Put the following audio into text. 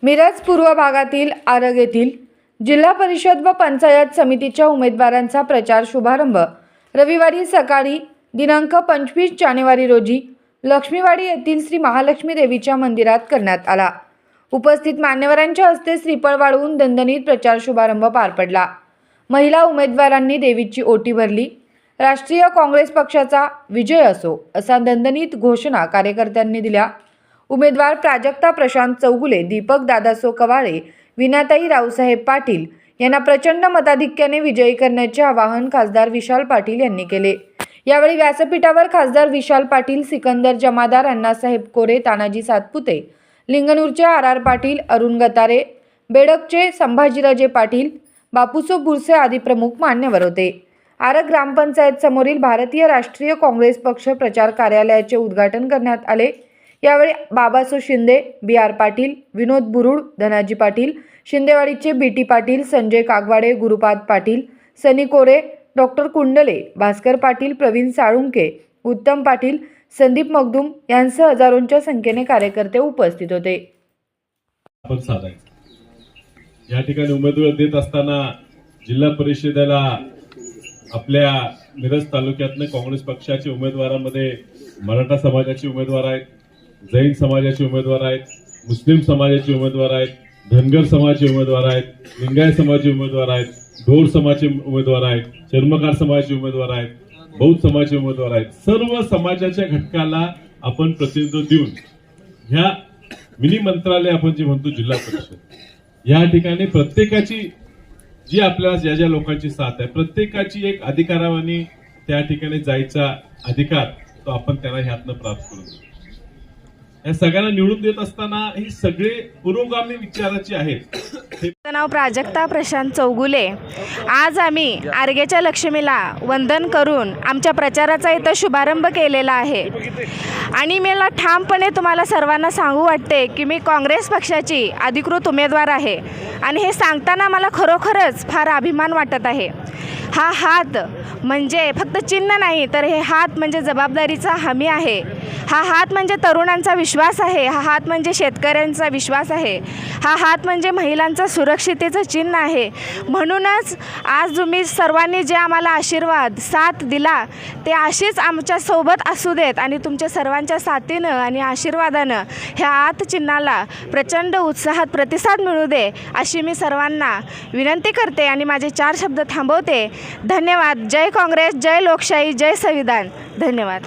मिरज पूर्व भागातील आरग येथील जिल्हा परिषद व पंचायत समितीच्या उमेदवारांचा प्रचार शुभारंभ रविवारी सकाळी दिनांक 25 जानेवारी रोजी लक्ष्मीवाडी येथील श्री महालक्ष्मी देवीच्या मंदिरात करण्यात आला। उपस्थित मान्यवरांच्या हस्ते श्रीफळ वाढवून दणदणीत प्रचार शुभारंभ पार पडला। महिला उमेदवारांनी देवीची ओटी भरली। राष्ट्रीय काँग्रेस पक्षाचा विजय असो असा दणदणीत घोषणा कार्यकर्त्यांनी दिल्या। उमेदवार प्राजक्ता प्रशांत चौगुले, दीपक दादासो कवाळे, विनाताई रावसाहेब पाटील यांना प्रचंड मताधिक्याने विजयी करण्याचे आवाहन खासदार विशाल पाटील यांनी केले। यावेळी व्यासपीठावर खासदार विशाल पाटील, सिकंदर जमादार, अण्णासाहेब कोरे, तानाजी सातपुते, लिंगणूरचे आर पाटील, अरुण गतारे, बेडकचे संभाजीराजे पाटील, बापूसो बुरसे आदी प्रमुख मान्यवर होते। आरग ग्रामपंचायत समोरील भारतीय राष्ट्रीय काँग्रेस पक्ष प्रचार कार्यालयाचे उद्घाटन करण्यात आले। यावेळी बाबासो शिंदे, बी.आर. पाटील, विनोद बुरुड, धनाजी पाटील, शिंदेवाडीचे बी.टी. पाटील, संजय कागवाडे, गुरुपाद पाटील, सनी कोरे, डॉक्टर कुंडले, भास्कर पाटील, प्रवीण साळुंके, उत्तम पाटील, संदीप मगदूम यांसह हजारोंच्या संख्येने कार्यकर्ते उपस्थित होते। या ठिकाणी उमेदवारी देत असताना जिल्हा परिषदेला आपल्या मिरज तालुक्यातले काँग्रेस पक्षाचे उमेदवारांमध्ये मराठा समाजाचे उमेदवार आहेत, जैन समाजाचे उमेदवार आहेत, मुस्लिम समाजाचे उमेदवार आहेत, धनगर समाजाचे उमेदवार आहेत, लिंगायत समाजाचे उमेदवार आहेत, ढोर समाजाचे उमेदवार आहेत, चर्मकार समाजाचे उमेदवार आहेत, बौद्ध समाजाचे उमेदवार आहेत। सर्व समाजाच्या घटकाला आपण प्रतिनिधित्व देऊन ह्या मिनी मंत्रालय आपण जे म्हणतो जिल्हा परिषद, या ठिकाणी प्रत्येकाची जी आपल्याला ज्या ज्या लोकांची साथ आहे, प्रत्येकाची एक अधिकारावानी त्या ठिकाणी जायचा अधिकार तो आपण त्यांना ह्यातनं प्राप्त करू। या सगळ्यांना निवडून देत असताना ही सगळे पुरोगामी विचाराची आहेत। नाव प्राजक्ता प्रशांत चौगुले। आज आम्ही आरगेच्या लक्ष्मीला वंदन करून आमच्या प्रचाराचा इथं शुभारंभ केलेला आहे आणि मला ठामपणे तुम्हाला सर्वांना सांगू वाटते की मी काँग्रेस पक्षाची अधिकृत उमेदवार आहे आणि हे सांगताना मला खरोखरच फार अभिमान वाटत आहे। हा हात म्हणजे फक्त चिन्ह नाही, तर हे हात म्हणजे जबाबदारीचा हमी आहे। हा हात म्हणजे तरुणांचा विश्वास आहे। हा हात म्हणजे शेतकऱ्यांचा विश्वास आहे। हा हात म्हणजे महिलांचा सुरक्षिततेचं चिन्ह आहे। म्हणूनच आज तुम्ही सर्वांनी जे आम्हाला आशीर्वाद साथ दिला ते अशीच आमच्या सोबत असू देत आणि तुमच्या सर्वांच्या साथीनं आणि आशीर्वादानं ह्या हात चिन्हाला प्रचंड उत्साहात प्रतिसाद मिळू दे अशी मी सर्वांना विनंती करते आणि माझे 4 शब्द थांबवते। धन्यवाद। जय काँग्रेस, जय लोकशाही, जय संविधान। धन्यवाद।